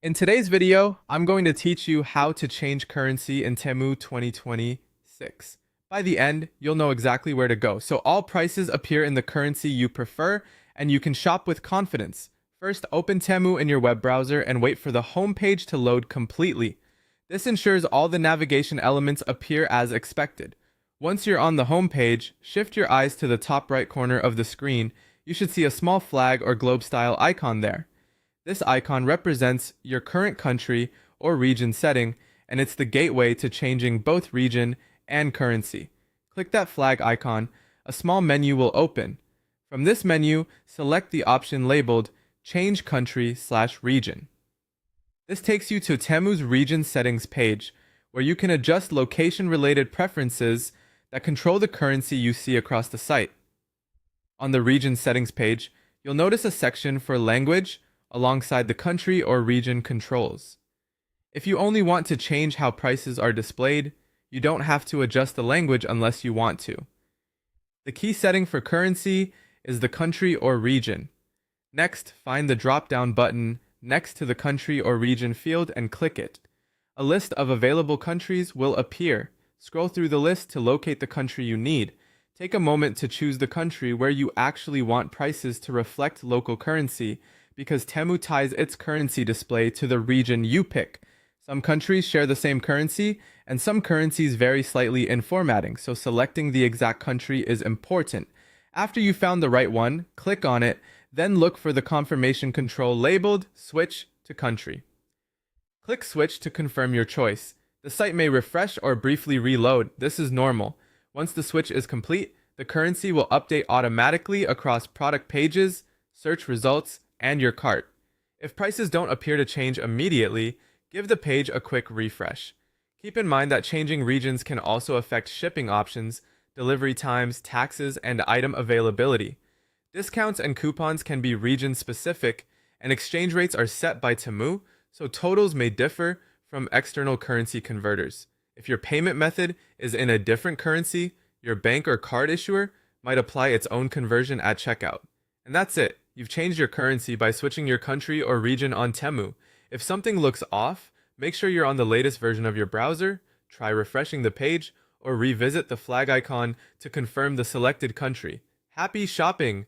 In today's video, I'm going to teach you how to change currency in Temu 2026. By the end, you'll know exactly where to go, so all prices appear in the currency you prefer, and you can shop with confidence. First, open Temu in your web browser and wait for the home page to load completely. This ensures all the navigation elements appear as expected. Once you're on the home page, shift your eyes to the top right corner of the screen. You should see a small flag or globe-style icon there. This icon represents your current country or region setting, and it's the gateway to changing both region and currency. Click that flag icon, a small menu will open. From this menu, select the option labeled Change Country/Region. This takes you to Temu's region settings page, where you can adjust location-related preferences that control the currency you see across the site. On the region settings page, you'll notice a section for language, alongside the country or region controls. If you only want to change how prices are displayed, you don't have to adjust the language unless you want to. The key setting for currency is the country or region. Next, find the drop-down button next to the country or region field and click it. A list of available countries will appear. Scroll through the list to locate the country you need. Take a moment to choose the country where you actually want prices to reflect local currency, because Temu ties its currency display to the region you pick. Some countries share the same currency, and some currencies vary slightly in formatting, so selecting the exact country is important. After you found the right one, click on it, then look for the confirmation control labeled Switch to Country. Click Switch to confirm your choice. The site may refresh or briefly reload. This is normal. Once the switch is complete, the currency will update automatically across product pages, search results, and your cart. If prices don't appear to change immediately, give the page a quick refresh. Keep in mind that changing regions can also affect shipping options, delivery times, taxes, and item availability. Discounts and coupons can be region-specific, and exchange rates are set by Temu, so totals may differ from external currency converters. If your payment method is in a different currency, your bank or card issuer might apply its own conversion at checkout. And that's it. You've changed your currency by switching your country or region on Temu. If something looks off, make sure you're on the latest version of your browser, try refreshing the page, or revisit the flag icon to confirm the selected country. Happy shopping!